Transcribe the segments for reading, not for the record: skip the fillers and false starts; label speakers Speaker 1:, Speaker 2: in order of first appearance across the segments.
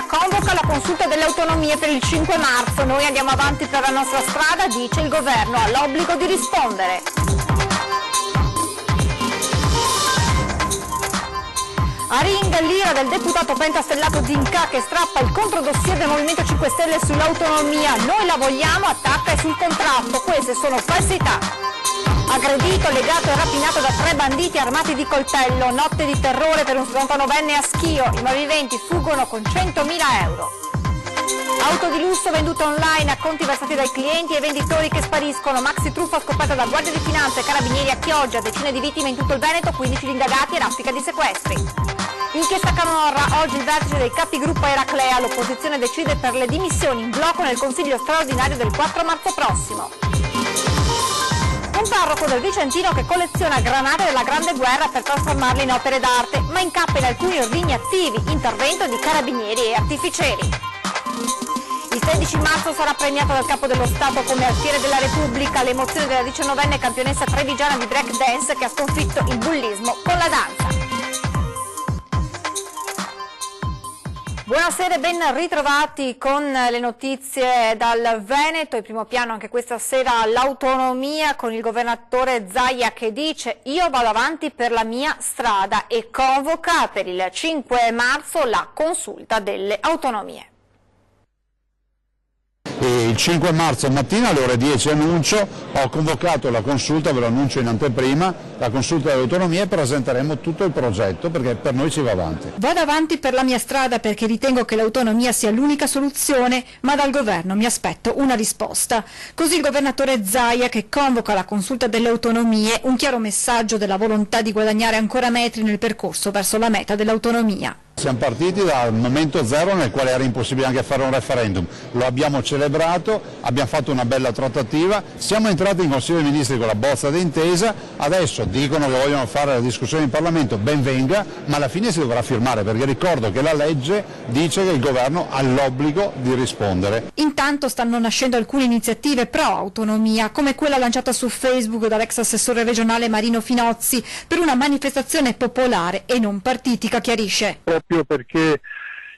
Speaker 1: Autonomia convoca la consulta delle autonomie per il 5 marzo. Noi andiamo avanti per la nostra strada, dice il governo, ha l'obbligo di rispondere. A ring l'ira del deputato pentastellato D'Inca che strappa il controdossier del Movimento 5 Stelle sull'autonomia. Noi la vogliamo, attacca e sul contratto. Queste sono falsità. Aggredito, legato e rapinato da 3 banditi armati di coltello. Notte di terrore per un 99enne a Schio. I malviventi fuggono con 100.000 euro. Auto di lusso vendute online a conti versati dai clienti e venditori che spariscono. Maxi truffa scoperta da Guardia di Finanza e Carabinieri a Chioggia. Decine di vittime in tutto il Veneto, 15 gli indagati e raffica di sequestri. Inchiesta Camorra, oggi il vertice dei capigruppo Eraclea, l'opposizione decide per le dimissioni in blocco nel Consiglio straordinario del 4 marzo prossimo. Un parroco del Vicentino che colleziona granate della Grande Guerra per trasformarle in opere d'arte, ma incappa in alcuni ordigni attivi, intervento di carabinieri e artificieri. Il 16 marzo sarà premiato dal Capo dello Stato come alfiere della Repubblica l'emozione della 19enne campionessa trevigiana di break dance che ha sconfitto il bullismo con la danza. Buonasera e ben ritrovati con le notizie dal Veneto. In primo piano anche questa sera l'autonomia con il governatore Zaia che dice io vado avanti per la mia strada e convoca per il 5 marzo la consulta delle autonomie.
Speaker 2: E il 5 marzo mattina alle ore 10 annuncio, ho convocato la consulta, ve lo annuncio in anteprima, la consulta delle autonomie e presenteremo tutto il progetto perché per noi si va avanti.
Speaker 3: Vado avanti per la mia strada perché ritengo che l'autonomia sia l'unica soluzione, ma dal governo mi aspetto una risposta. Così il governatore Zaia che convoca la consulta delle autonomie, un chiaro messaggio della volontà di guadagnare ancora metri nel percorso verso la meta dell'autonomia.
Speaker 2: Siamo partiti dal momento zero nel quale era impossibile anche fare un referendum, lo abbiamo celebrato, abbiamo fatto una bella trattativa, siamo entrati in Consiglio dei Ministri con la bozza d'intesa, adesso dicono che vogliono fare la discussione in Parlamento, ben venga, ma alla fine si dovrà firmare perché ricordo che la legge dice che il governo ha l'obbligo di rispondere.
Speaker 3: Intanto stanno nascendo alcune iniziative pro autonomia, come quella lanciata su Facebook dall'ex assessore regionale Marino Finozzi per una manifestazione popolare e non partitica, chiarisce.
Speaker 4: Proprio perché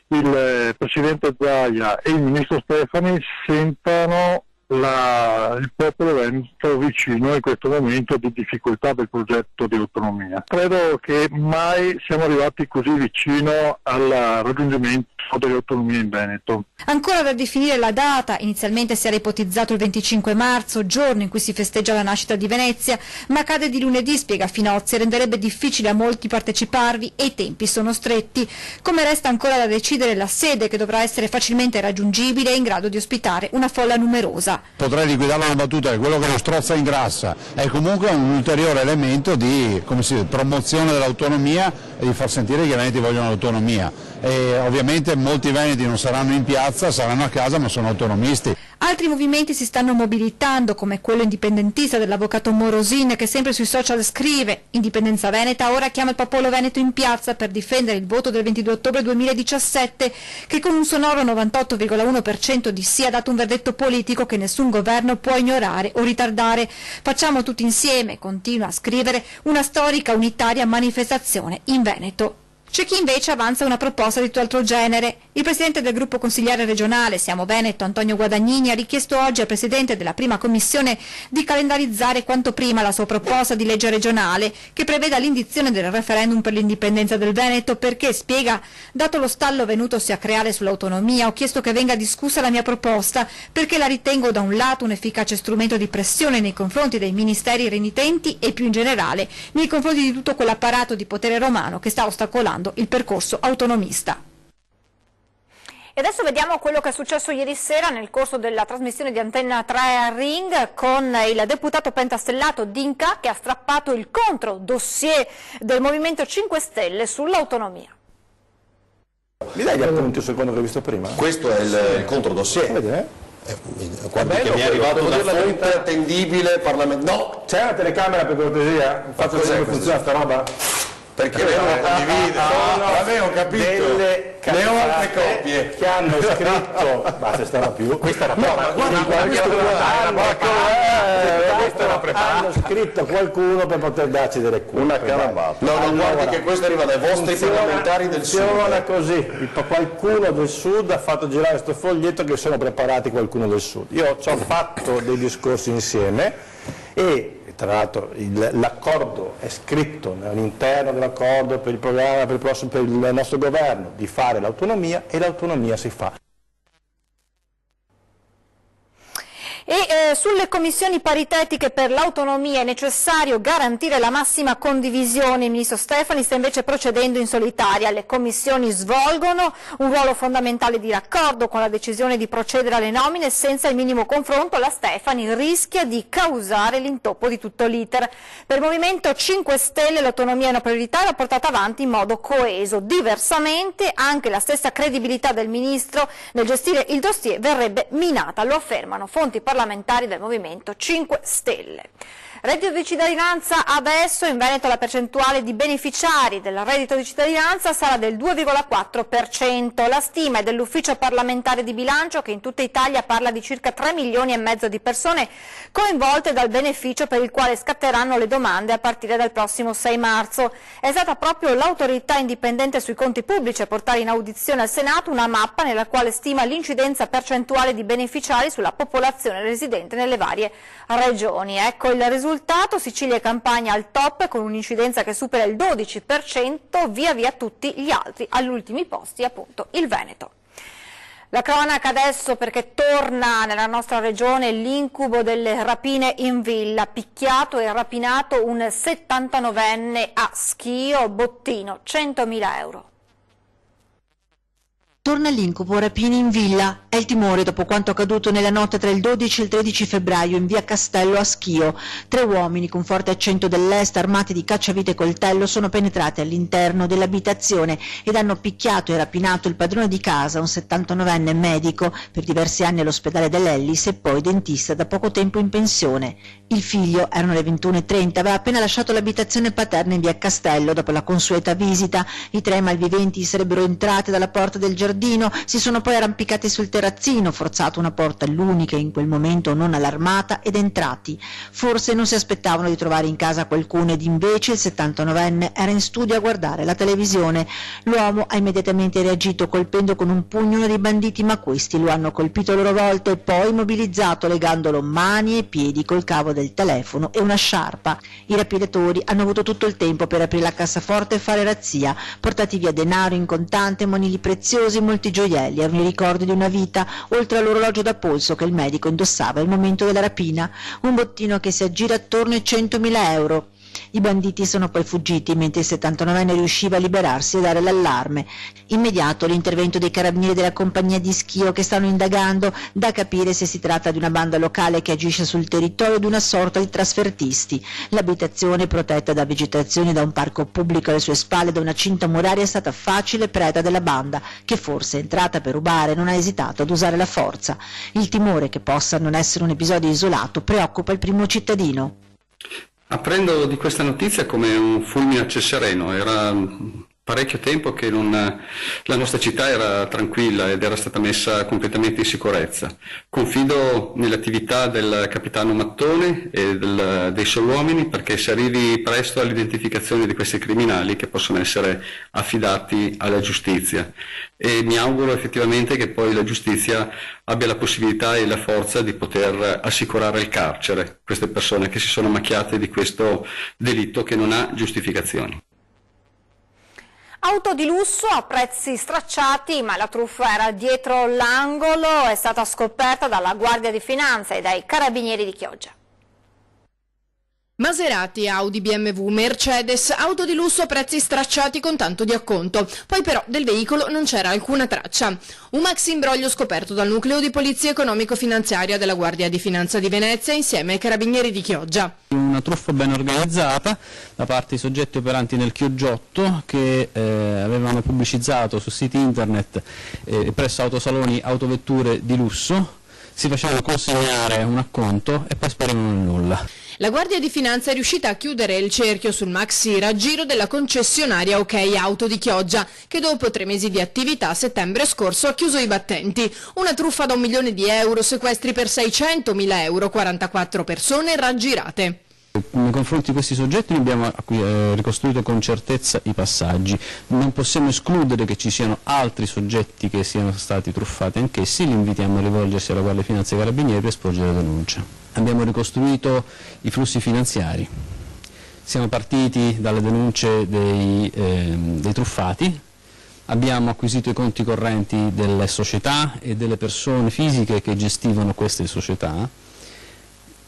Speaker 4: il Presidente Zaia e il Ministro Stefani sentano il popolo veneto vicino in questo momento di difficoltà del progetto di autonomia. Credo che mai siamo arrivati così vicino al raggiungimento dell'autonomia in Veneto.
Speaker 3: Ancora da definire la data, inizialmente si era ipotizzato il 25 marzo, giorno in cui si festeggia la nascita di Venezia, ma cade di lunedì, spiega Finozzi, renderebbe difficile a molti parteciparvi e i tempi sono stretti. Come resta ancora da decidere la sede che dovrà essere facilmente raggiungibile e in grado di ospitare una folla numerosa.
Speaker 2: Potrei liquidarla una battuta che quello che lo strozza ingrassa è comunque un ulteriore elemento di promozione dell'autonomia e di far sentire che i veneti vogliono l'autonomia. E ovviamente molti veneti non saranno in piazza, saranno a casa ma sono autonomisti.
Speaker 3: Altri movimenti si stanno mobilitando, come quello indipendentista dell'avvocato Morosin che sempre sui social scrive Indipendenza Veneta ora chiama il popolo veneto in piazza per difendere il voto del 22 ottobre 2017 che con un sonoro 98,1% di sì ha dato un verdetto politico che nessun governo può ignorare o ritardare. Facciamo tutti insieme, continua a scrivere, una storica unitaria manifestazione in Veneto. C'è chi invece avanza una proposta di tutt'altro genere. Il presidente del gruppo consigliare regionale Siamo Veneto, Antonio Guadagnini, ha richiesto oggi al presidente della prima commissione di calendarizzare quanto prima la sua proposta di legge regionale che preveda l'indizione del referendum per l'indipendenza del Veneto perché, spiega, dato lo stallo venutosi a creare sull'autonomia, ho chiesto che venga discussa la mia proposta perché la ritengo da un lato un efficace strumento di pressione nei confronti dei ministeri renitenti e più in generale nei confronti di tutto quell'apparato di potere romano che sta ostacolando il percorso autonomista.
Speaker 1: E adesso vediamo quello che è successo ieri sera nel corso della trasmissione di Antenna 3 a Ring con il deputato pentastellato D'Inca che ha strappato il controdossier del Movimento 5 Stelle sull'autonomia.
Speaker 5: Mi dai gli appunti un secondo che ho visto prima?
Speaker 6: Questo è il controdossier. Guarda che mi è arrivato una fonte attendibile parlamentare. No!
Speaker 5: C'è una telecamera per cortesia? Faccio vedere come funziona sta roba?
Speaker 6: perché lei non condivide.
Speaker 5: Avevo capito. Le altre coppie che hanno scritto, ma se stava più, questa era hanno scritto qualcuno per poter darci delle cure.
Speaker 6: Una carambata. No, non guardi che questo arriva dai vostri parlamentari del Sud.
Speaker 5: Funziona così, qualcuno del Sud ha fatto girare questo foglietto che sono preparati qualcuno del Sud. Io ci ho fatto dei discorsi insieme e tra l'altro l'accordo è scritto all'interno dell'accordo per il programma per il nostro governo di fare l'autonomia e l'autonomia si fa.
Speaker 1: E sulle commissioni paritetiche per l'autonomia è necessario garantire la massima condivisione. Il ministro Stefani sta invece procedendo in solitaria. Le commissioni svolgono un ruolo fondamentale di raccordo con la decisione di procedere alle nomine senza il minimo confronto. La Stefani rischia di causare l'intoppo di tutto l'iter. Per il Movimento 5 Stelle l'autonomia è una priorità e va portata avanti in modo coeso. Diversamente anche la stessa credibilità del ministro nel gestire il dossier verrebbe minata, lo affermano fonti parlamentari del Movimento 5 Stelle. Reddito di cittadinanza adesso, in Veneto la percentuale di beneficiari del reddito di cittadinanza sarà del 2,4%. La stima è dell'Ufficio parlamentare di bilancio che in tutta Italia parla di circa 3 milioni e mezzo di persone coinvolte dal beneficio per il quale scatteranno le domande a partire dal prossimo 6 marzo. È stata proprio l'autorità indipendente sui conti pubblici a portare in audizione al Senato una mappa nella quale stima l'incidenza percentuale di beneficiari sulla popolazione residente nelle varie regioni. Ecco il risultato. Sicilia e Campania al top con un'incidenza che supera il 12%, via via tutti gli altri, agli ultimi posti appunto il Veneto. La cronaca adesso perché torna nella nostra regione l'incubo delle rapine in villa, picchiato e rapinato un 79enne a Schio, bottino 100.000 euro.
Speaker 7: Torna l'incubo rapine in villa. È il timore dopo quanto accaduto nella notte tra il 12 e il 13 febbraio in via Castello a Schio. 3 uomini con forte accento dell'est armati di cacciavite e coltello sono penetrati all'interno dell'abitazione ed hanno picchiato e rapinato il padrone di casa, un 79enne medico, per diversi anni all'ospedale dell'Ellis e poi dentista da poco tempo in pensione. Il figlio, erano le 21:30, aveva appena lasciato l'abitazione paterna in via Castello dopo la consueta visita. I 3 malviventi sarebbero entrati dalla porta del giardino, si sono poi arrampicati sul terrazzino, forzato una porta, l'unica in quel momento non allarmata, ed entrati. Forse non si aspettavano di trovare in casa qualcuno ed invece il 79enne era in studio a guardare la televisione. L'uomo ha immediatamente reagito colpendo con un pugno uno dei banditi, ma questi lo hanno colpito a loro volta e poi immobilizzato legandolo mani e piedi col cavo del telefono e una sciarpa. I rapidatori hanno avuto tutto il tempo per aprire la cassaforte e fare razzia, portati via denaro in contante, monili preziosi, molti gioielli, erano i ricordi di una vita, oltre all'orologio da polso che il medico indossava al momento della rapina, un bottino che si aggira attorno ai 100.000 euro. I banditi sono poi fuggiti mentre il 79enne riusciva a liberarsi e dare l'allarme. Immediato l'intervento dei carabinieri della compagnia di Schio che stanno indagando, da capire se si tratta di una banda locale che agisce sul territorio di una sorta di trasfertisti. L'abitazione, protetta da vegetazione e da un parco pubblico alle sue spalle da una cinta muraria, è stata facile preda della banda che, forse entrata per rubare, non ha esitato ad usare la forza. Il timore che possa non essere un episodio isolato preoccupa il primo cittadino.
Speaker 8: Apprendo di questa notizia come un fulmine a ciel sereno. Era parecchio tempo che la nostra città era tranquilla ed era stata messa completamente in sicurezza. Confido nell'attività del capitano Mattone e dei suoi uomini perché si arrivi presto all'identificazione di questi criminali che possono essere affidati alla giustizia, e mi auguro effettivamente che poi la giustizia abbia la possibilità e la forza di poter assicurare il carcere a queste persone che si sono macchiate di questo delitto che non ha giustificazioni.
Speaker 1: Auto di lusso a prezzi stracciati, ma la truffa era dietro l'angolo, è stata scoperta dalla Guardia di Finanza e dai Carabinieri di Chioggia.
Speaker 9: Maserati, Audi, BMW, Mercedes, auto di lusso a prezzi stracciati con tanto di acconto. Poi però del veicolo non c'era alcuna traccia. Un maxi imbroglio scoperto dal nucleo di polizia economico-finanziaria della Guardia di Finanza di Venezia insieme ai Carabinieri di Chioggia.
Speaker 10: Una truffa ben organizzata da parte di soggetti operanti nel Chioggiotto che avevano pubblicizzato su siti internet presso autosaloni autovetture di lusso, si faceva consegnare un acconto e poi sparivano nel nulla.
Speaker 9: La Guardia di Finanza è riuscita a chiudere il cerchio sul maxi raggiro della concessionaria OK Auto di Chioggia, che dopo 3 mesi di attività a settembre scorso ha chiuso i battenti. Una truffa da 1 milione di euro, sequestri per 600.000 euro, 44 persone raggirate.
Speaker 10: Nei confronti di questi soggetti noi abbiamo ricostruito con certezza i passaggi, non possiamo escludere che ci siano altri soggetti che siano stati truffati anch'essi, li invitiamo a rivolgersi alla Guardia di Finanza e ai Carabinieri per sporgere denuncia. Abbiamo ricostruito i flussi finanziari, siamo partiti dalle denunce dei truffati, abbiamo acquisito i conti correnti delle società e delle persone fisiche che gestivano queste società.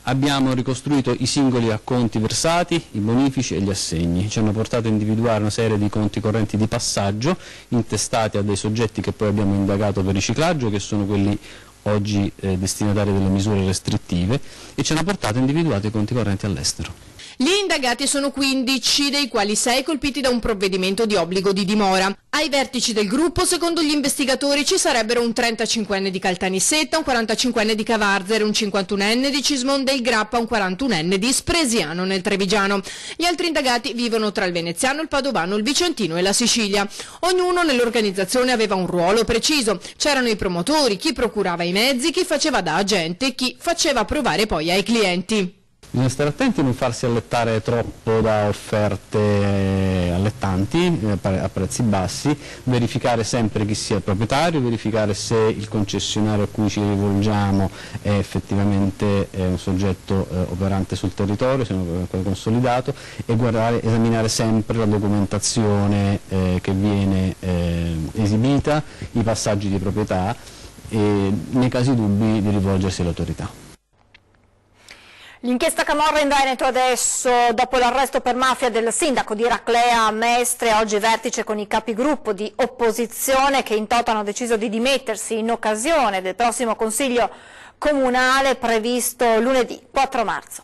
Speaker 10: Abbiamo ricostruito i singoli acconti versati, i bonifici e gli assegni. Ci hanno portato a individuare una serie di conti correnti di passaggio intestati a dei soggetti che poi abbiamo indagato per riciclaggio, che sono quelli oggi destinatari delle misure restrittive, e ci hanno portato a individuare i conti correnti all'estero.
Speaker 9: Gli indagati sono 15, dei quali 6 colpiti da un provvedimento di obbligo di dimora. Ai vertici del gruppo, secondo gli investigatori, ci sarebbero un 35enne di Caltanissetta, un 45enne di Cavarzere, un 51enne di Cismon del Grappa, un 41enne di Spresiano nel Trevigiano. Gli altri indagati vivono tra il veneziano, il padovano, il vicentino e la Sicilia. Ognuno nell'organizzazione aveva un ruolo preciso. C'erano i promotori, chi procurava i mezzi, chi faceva da agente, chi faceva provare poi ai clienti.
Speaker 10: Bisogna stare attenti a non farsi allettare troppo da offerte allettanti a prezzi bassi, verificare sempre chi sia il proprietario, verificare se il concessionario a cui ci rivolgiamo è effettivamente un soggetto operante sul territorio, se è consolidato, e esaminare sempre la documentazione che viene esibita, i passaggi di proprietà, e nei casi dubbi di rivolgersi all'autorità.
Speaker 1: L'inchiesta Camorra in Veneto adesso, dopo l'arresto per mafia del sindaco di Eraclea Mestre, oggi vertice con i capigruppo di opposizione che in toto hanno deciso di dimettersi in occasione del prossimo Consiglio Comunale previsto lunedì 4 marzo.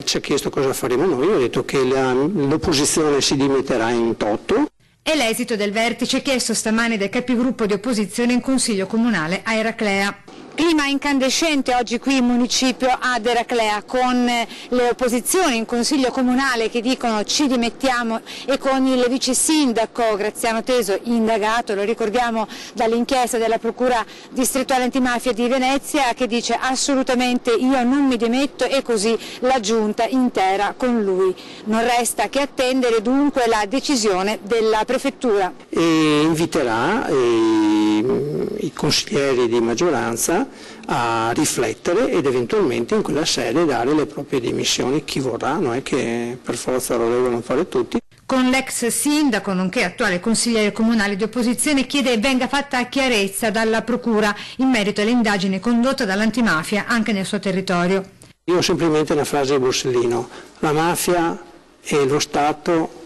Speaker 11: Ci ha chiesto cosa faremo noi, ho detto che l'opposizione si dimetterà in toto.
Speaker 3: È l'esito del vertice chiesto stamani dai capigruppo di opposizione in Consiglio Comunale a Eraclea. Clima incandescente oggi qui in municipio ad Eraclea, con le opposizioni in Consiglio Comunale che dicono ci dimettiamo, e con il vice sindaco Graziano Teso indagato, lo ricordiamo, dall'inchiesta della Procura Distrettuale Antimafia di Venezia, che dice assolutamente io non mi dimetto, e così la giunta intera con lui. Non resta che attendere dunque la decisione della prefettura.
Speaker 11: E inviterà i consiglieri di maggioranza a riflettere ed eventualmente in quella sede dare le proprie dimissioni, chi vorrà, non è che per forza lo devono fare tutti.
Speaker 3: Con l'ex sindaco, nonché attuale consigliere comunale di opposizione, chiede venga fatta chiarezza dalla Procura in merito alle indagini condotte dall'antimafia anche nel suo territorio.
Speaker 11: Io ho semplicemente una frase di Borsellino: la mafia e lo Stato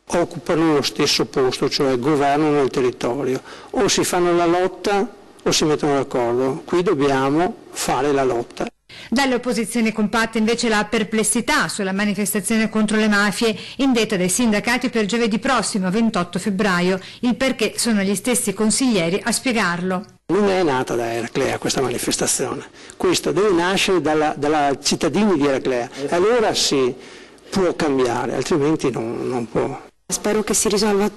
Speaker 11: occupano lo stesso posto, cioè governano il territorio, o si fanno la lotta o si mettono d'accordo. Qui dobbiamo fare la lotta.
Speaker 3: Dalle opposizioni compatte invece la perplessità sulla manifestazione contro le mafie indetta dai sindacati per giovedì prossimo 28 febbraio. Il perché sono gli stessi consiglieri a spiegarlo.
Speaker 11: Non è nata da Eraclea questa manifestazione, questo deve nascere dalla cittadini di Eraclea, allora sì, può cambiare, altrimenti non può.
Speaker 12: Spero che si risolva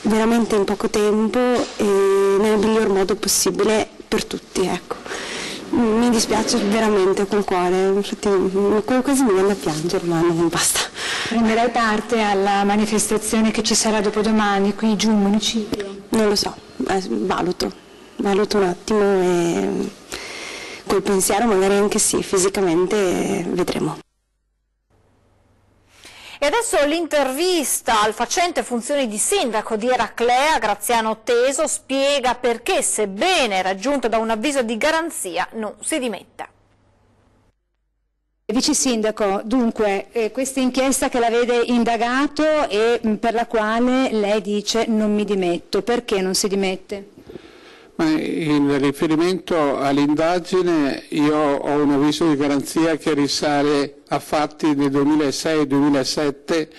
Speaker 12: veramente in poco tempo e nel miglior modo possibile per tutti, ecco. Mi dispiace veramente col cuore, infatti quasi mi viene a piangere, ma non basta.
Speaker 3: Prenderai parte alla manifestazione che ci sarà dopodomani qui giù in municipio?
Speaker 12: Non lo so, valuto un attimo e col pensiero magari anche sì, fisicamente vedremo.
Speaker 1: E adesso l'intervista al facente funzioni di sindaco di Eraclea, Graziano Teso, spiega perché, sebbene raggiunto da un avviso di garanzia, non si dimetta.
Speaker 3: Vice sindaco, dunque, questa inchiesta che la vede indagato e per la quale lei dice non mi dimetto, perché non si dimette?
Speaker 13: Ma in riferimento all'indagine io ho un avviso di garanzia che risale a fatti del 2006 e 2007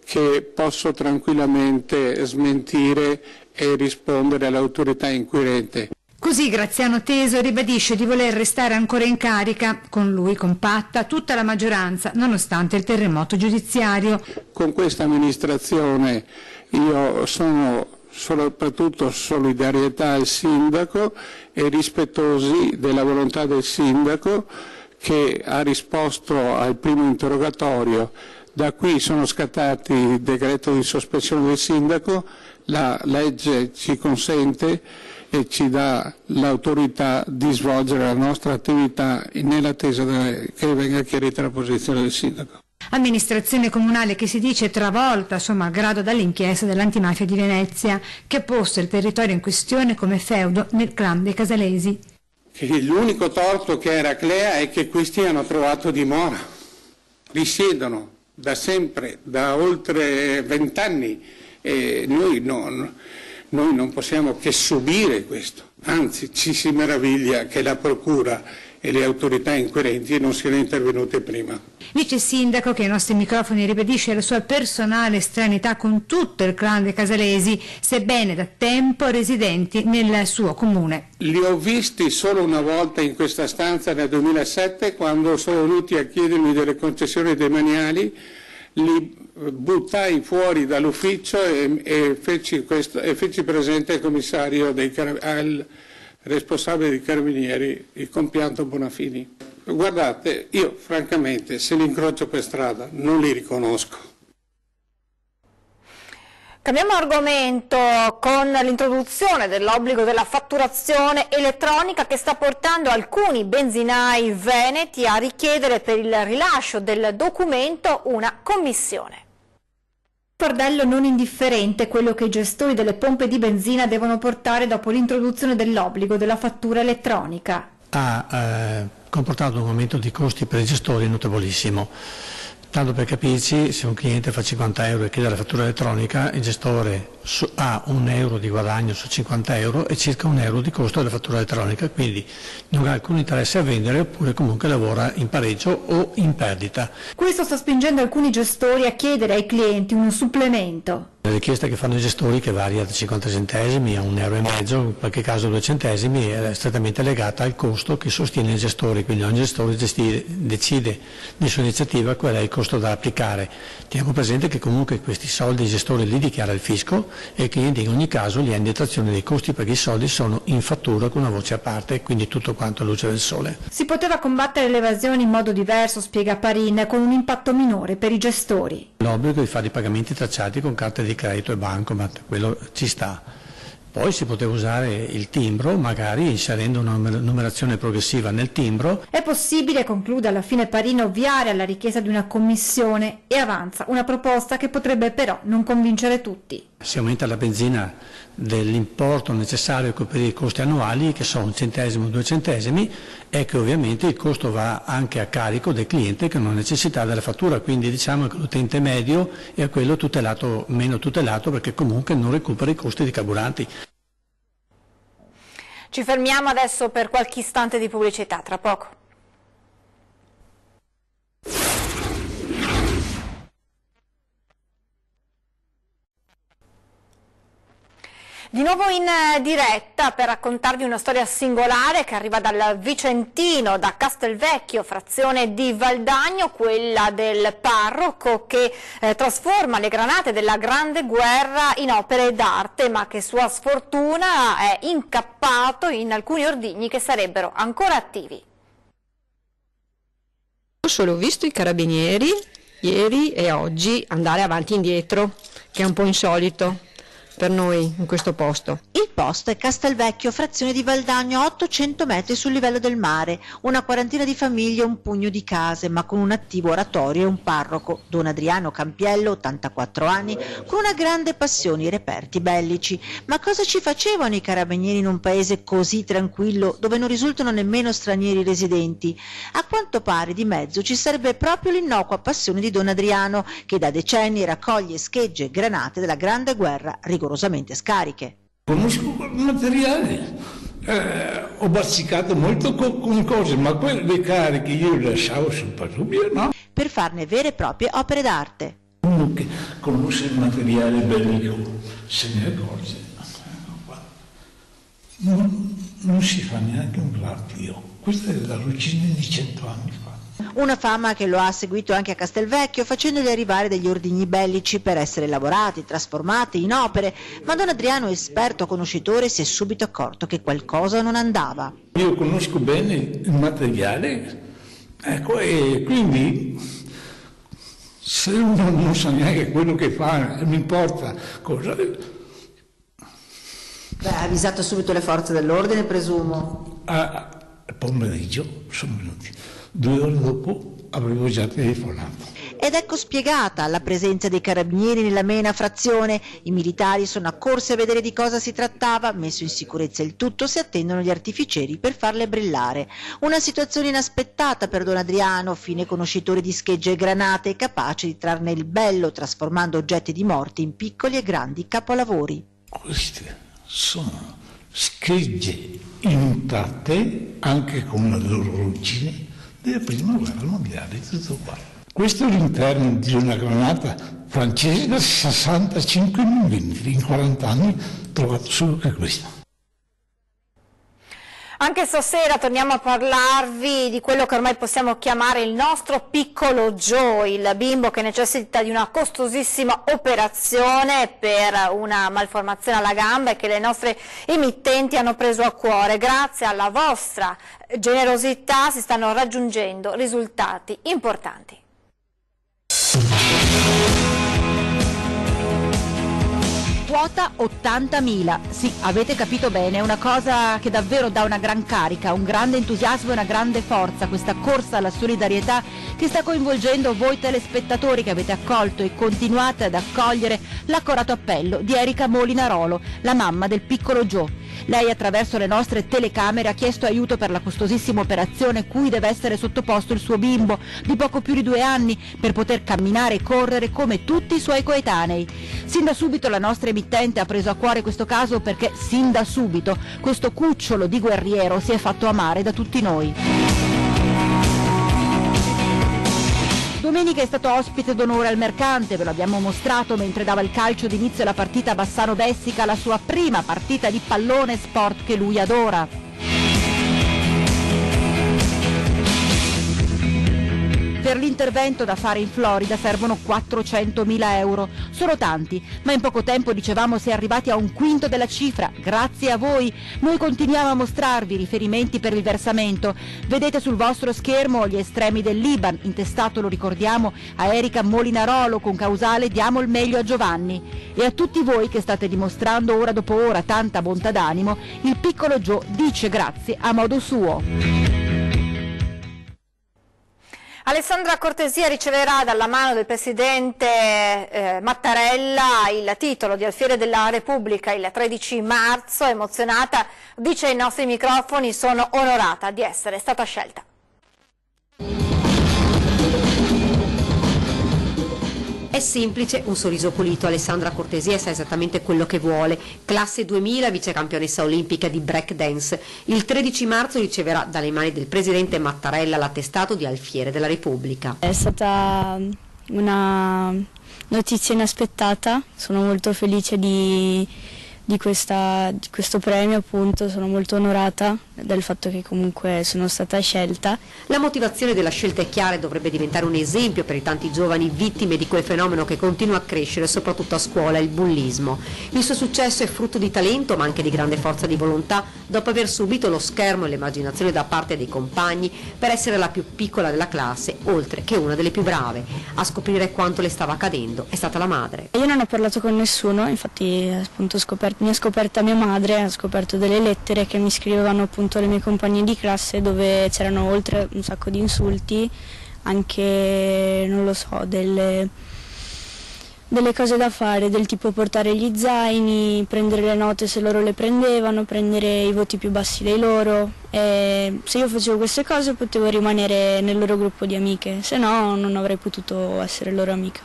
Speaker 13: che posso tranquillamente smentire e rispondere all'autorità inquirente.
Speaker 3: Così Graziano Teso ribadisce di voler restare ancora in carica, con lui compatta tutta la maggioranza, nonostante il terremoto giudiziario.
Speaker 13: Con questa amministrazione io sono soprattutto solidarietà al sindaco e rispettosi della volontà del sindaco, che ha risposto al primo interrogatorio. Da qui sono scattati il decreto di sospensione del sindaco, la legge ci consente e ci dà l'autorità di svolgere la nostra attività nell'attesa che venga chiarita la posizione del sindaco.
Speaker 3: Amministrazione comunale che si dice travolta, malgrado dall'inchiesta dell'antimafia di Venezia, che ha posto il territorio in questione come feudo nel clan dei Casalesi.
Speaker 13: L'unico torto che era Eraclea è che questi hanno trovato dimora, risiedono da sempre, da oltre 20 anni, e noi non possiamo che subire questo, anzi ci si meraviglia che la procura e le autorità inquirenti non siano intervenute prima.
Speaker 3: Vice sindaco, che ai nostri microfoni ribadisce la sua personale estraneità con tutto il clan dei Casalesi, sebbene da tempo residenti nel suo comune.
Speaker 13: Li ho visti solo una volta in questa stanza nel 2007, quando sono venuti a chiedermi delle concessioni demaniali. Li buttai fuori dall'ufficio e feci presente al commissario al responsabile dei Carabinieri, il compianto Bonafini. Guardate, io francamente se li incrocio per strada non li riconosco.
Speaker 1: Cambiamo argomento con l'introduzione dell'obbligo della fatturazione elettronica che sta portando alcuni benzinai veneti a richiedere per il rilascio del documento una commissione.
Speaker 3: Fardello non indifferente quello che i gestori delle pompe di benzina devono portare dopo l'introduzione dell'obbligo della fattura elettronica.
Speaker 11: Ha comportato un aumento di costi per i gestori notevolissimo. Tanto per capirci, se un cliente fa 50 euro e chiede la fattura elettronica, il gestore ha 1 euro di guadagno su 50 euro e circa 1 euro di costo della fattura elettronica, quindi non ha alcun interesse a vendere, oppure comunque lavora in pareggio o in perdita.
Speaker 3: Questo sta spingendo alcuni gestori a chiedere ai clienti un supplemento.
Speaker 11: La richiesta che fanno i gestori, che varia da 50 centesimi a 1,5 euro, in qualche caso 2 centesimi, è strettamente legata al costo che sostiene il gestore, quindi ogni gestore decide di sua iniziativa qual è il costo da applicare. Teniamo presente che comunque questi soldi il gestore li dichiara il fisco e il cliente in ogni caso gli ha in detrazione dei costi, perché i soldi sono in fattura con una voce a parte, quindi tutto quanto a luce del sole.
Speaker 3: Si poteva combattere l'evasione in modo diverso, spiega Parin, con un impatto minore per i gestori.
Speaker 11: L'obbligo di fare i pagamenti tracciati con carte di credito e bancomat, quello ci sta. Poi si poteva usare il timbro, magari inserendo una numerazione progressiva nel timbro.
Speaker 3: È possibile, conclude alla fine Parin, ovviare alla richiesta di una commissione e avanza una proposta che potrebbe però non convincere tutti.
Speaker 11: Si aumenta la benzina dell'importo necessario a coprire i costi annuali, che sono 1 centesimo o 2 centesimi, e che ovviamente il costo va anche a carico del cliente che non ha necessità della fattura, quindi diciamo che l'utente medio è quello tutelato, meno tutelato, perché comunque non recupera i costi di carburanti.
Speaker 1: Ci fermiamo adesso per qualche istante di pubblicità, tra poco. Di nuovo in diretta per raccontarvi una storia singolare che arriva dal Vicentino, da Castelvecchio, frazione di Valdagno, quella del parroco che trasforma le granate della Grande Guerra in opere d'arte, ma che sua sfortuna è incappato in alcuni ordigni che sarebbero ancora attivi.
Speaker 14: Ho solo visto i carabinieri ieri e oggi andare avanti e indietro, che è un po' insolito per noi in questo posto.
Speaker 7: Il posto è Castelvecchio, frazione di Valdagno, a 800 metri sul livello del mare, una quarantina di famiglie, un pugno di case, ma con un attivo oratorio e un parroco, Don Adriano Campiello, 84 anni, con una grande passione, i reperti bellici. Ma cosa ci facevano i carabinieri in un paese così tranquillo, dove non risultano nemmeno stranieri residenti? A quanto pare di mezzo ci sarebbe proprio l'innocua passione di Don Adriano, che da decenni raccoglie schegge e granate della Grande Guerra rigorosamente scariche.
Speaker 15: Conosco materiale, ho bazzicato molto con cose, ma quelle cariche io le lasciavo sul patubio, no?
Speaker 7: Per farne vere e proprie opere d'arte.
Speaker 15: Uno che conosce il materiale bellico se ne accorge. non si fa neanche un raffio. Questa è la Rucini di 100 anni fa.
Speaker 7: Una fama che lo ha seguito anche a Castelvecchio, facendogli arrivare degli ordigni bellici per essere lavorati, trasformati in opere, ma Don Adriano, esperto conoscitore, si è subito accorto che qualcosa non andava.
Speaker 15: Io conosco bene il materiale, ecco, e quindi se uno non sa neanche quello che fa, non importa cosa.
Speaker 7: Ha avvisato subito le forze dell'ordine, presumo?
Speaker 15: A pomeriggio sono venuti. 2 ore dopo avevo già telefonato.
Speaker 7: Ed ecco spiegata la presenza dei carabinieri nella mena frazione. I militari sono accorsi a vedere di cosa si trattava, messo in sicurezza il tutto, si attendono gli artificieri per farle brillare. Una situazione inaspettata per Don Adriano, fine conoscitore di schegge e granate, capace di trarne il bello trasformando oggetti di morte in piccoli e grandi capolavori.
Speaker 15: Queste sono schegge intatte anche con la loro origine della prima guerra mondiale, tutto qua. Questo è l'interno di una granata francese da 65 mm, in 40 anni ho trovato solo che questo.
Speaker 1: Anche stasera torniamo a parlarvi di quello che ormai possiamo chiamare il nostro piccolo Joe, il bimbo che necessita di una costosissima operazione per una malformazione alla gamba e che le nostre emittenti hanno preso a cuore. Grazie alla vostra generosità si stanno raggiungendo risultati importanti.
Speaker 7: Quota 80.000, sì, avete capito bene, è una cosa che davvero dà una gran carica, un grande entusiasmo e una grande forza, questa corsa alla solidarietà che sta coinvolgendo voi telespettatori che avete accolto e continuate ad accogliere l'accorato appello di Erika Molinarolo, la mamma del piccolo Joe. Lei attraverso le nostre telecamere ha chiesto aiuto per la costosissima operazione cui deve essere sottoposto il suo bimbo di poco più di 2 anni per poter camminare e correre come tutti i suoi coetanei. Sin da subito la nostra emittente ha preso a cuore questo caso perché sin da subito questo cucciolo di guerriero si è fatto amare da tutti noi. Domenica è stato ospite d'onore al Mercante, ve lo abbiamo mostrato mentre dava il calcio d'inizio alla partita Bassano-Bessica, la sua prima partita di pallone, sport che lui adora. Per l'intervento da fare in Florida servono 400.000 euro. Sono tanti, ma in poco tempo, dicevamo, si è arrivati a un quinto della cifra. Grazie a voi. Noi continuiamo a mostrarvi riferimenti per il versamento. Vedete sul vostro schermo gli estremi del Liban, intestato, lo ricordiamo, a Erika Molinarolo con causale Diamo il meglio a Giovanni. E a tutti voi che state dimostrando ora dopo ora tanta bontà d'animo, il piccolo Joe dice grazie a modo suo.
Speaker 1: Alessandra Cortesia riceverà dalla mano del Presidente Mattarella il titolo di Alfiere della Repubblica il 13 marzo, emozionata, dice ai nostri microfoni, sono onorata di essere stata scelta.
Speaker 16: È semplice, un sorriso pulito. Alessandra Cortesia sa esattamente quello che vuole. Classe 2000, vicecampionessa olimpica di breakdance. Il 13 marzo riceverà dalle mani del Presidente Mattarella l'attestato di Alfiere della Repubblica.
Speaker 12: È stata una notizia inaspettata, sono molto felice di questo premio, appunto, sono molto onorata del fatto che comunque sono stata scelta.
Speaker 16: La motivazione della scelta è chiara e dovrebbe diventare un esempio per i tanti giovani vittime di quel fenomeno che continua a crescere soprattutto a scuola, il bullismo. Il suo successo è frutto di talento ma anche di grande forza di volontà dopo aver subito lo schermo e l'emarginazione da parte dei compagni per essere la più piccola della classe oltre che una delle più brave. A scoprire quanto le stava accadendo è stata la madre.
Speaker 12: Io non ho parlato con nessuno, infatti appunto mi ha scoperta mia madre, ha scoperto delle lettere che mi scrivevano appunto le mie compagne di classe dove c'erano oltre un sacco di insulti, anche, non lo so, delle cose da fare, del tipo portare gli zaini, prendere le note se loro le prendevano, prendere i voti più bassi dei loro. E se io facevo queste cose potevo rimanere nel loro gruppo di amiche, se no non avrei potuto essere loro amica.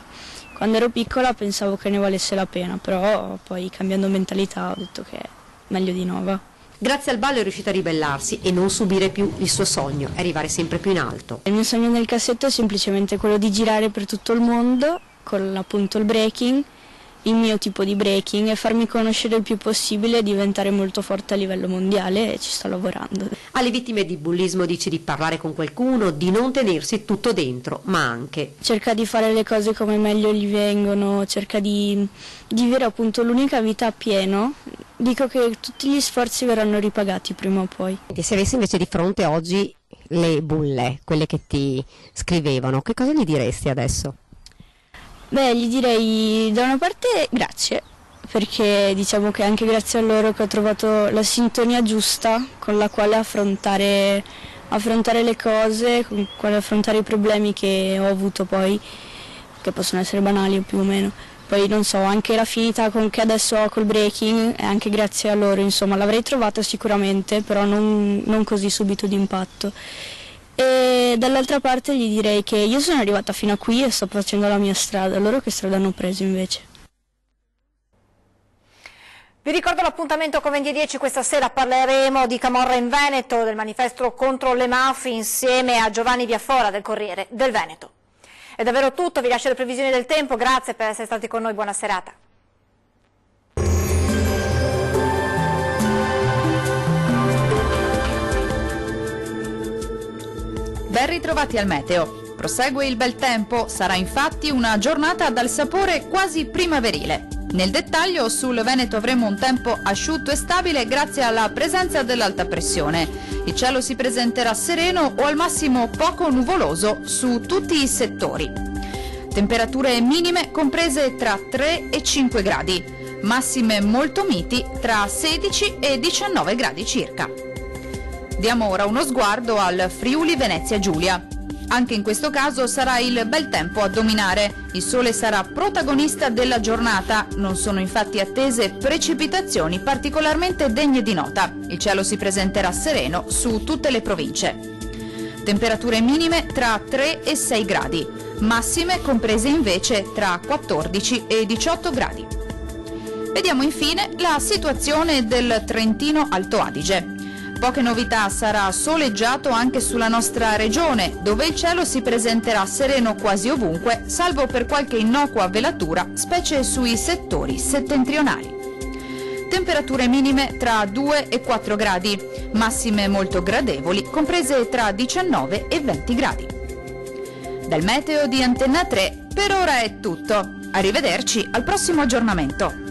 Speaker 12: Quando ero piccola pensavo che ne valesse la pena, però poi cambiando mentalità ho detto che è meglio di no, va.
Speaker 16: Grazie al ballo è riuscita a ribellarsi e non subire più il suo sogno, arrivare sempre più in alto.
Speaker 12: Il mio sogno nel cassetto è semplicemente quello di girare per tutto il mondo con appunto il breaking
Speaker 17: il mio tipo di breaking e farmi conoscere il più possibile e diventare molto forte a livello mondiale, e ci sto lavorando.
Speaker 16: Alle vittime di bullismo dice di parlare con qualcuno, di non tenersi tutto dentro, ma anche
Speaker 17: cerca di fare le cose come meglio gli vengono, cerca di vivere appunto l'unica vita a pieno. Dico che tutti gli sforzi verranno ripagati prima o poi.
Speaker 16: Se avessi invece di fronte oggi le bulle, quelle che ti scrivevano, che cosa gli diresti adesso?
Speaker 17: Beh, gli direi da una parte grazie, perché diciamo che anche grazie a loro che ho trovato la sintonia giusta con la quale affrontare le cose, con la quale affrontare i problemi che ho avuto poi, che possono essere banali o più o meno. Poi non so, anche la finita che adesso ho col breaking è anche grazie a loro, insomma l'avrei trovata sicuramente, però non così subito d'impatto. E dall'altra parte gli direi che io sono arrivata fino a qui e sto facendo la mia strada, loro che strada hanno preso invece.
Speaker 1: Vi ricordo l'appuntamento con 20:10, questa sera parleremo di Camorra in Veneto, del manifesto contro le mafie insieme a Giovanni Biafora del Corriere del Veneto. È davvero tutto, vi lascio le previsioni del tempo, grazie per essere stati con noi, buona serata.
Speaker 18: Ben ritrovati al meteo. Prosegue il bel tempo, sarà infatti una giornata dal sapore quasi primaverile. Nel dettaglio sul Veneto avremo un tempo asciutto e stabile grazie alla presenza dell'alta pressione. Il cielo si presenterà sereno o al massimo poco nuvoloso su tutti i settori. Temperature minime comprese tra 3 e 5 gradi, massime molto miti tra 16 e 19 gradi circa. Diamo ora uno sguardo al Friuli Venezia Giulia. Anche in questo caso sarà il bel tempo a dominare. Il sole sarà protagonista della giornata, non sono infatti attese precipitazioni particolarmente degne di nota. Il cielo si presenterà sereno su tutte le province. Temperature minime tra 3 e 6 gradi, massime comprese invece tra 14 e 18 gradi. Vediamo infine la situazione del Trentino Alto Adige. Poche novità, sarà soleggiato anche sulla nostra regione, dove il cielo si presenterà sereno quasi ovunque, salvo per qualche innocua velatura, specie sui settori settentrionali. Temperature minime tra 2 e 4 gradi, massime molto gradevoli, comprese tra 19 e 20 gradi. Dal meteo di Antenna 3 per ora è tutto. Arrivederci al prossimo aggiornamento.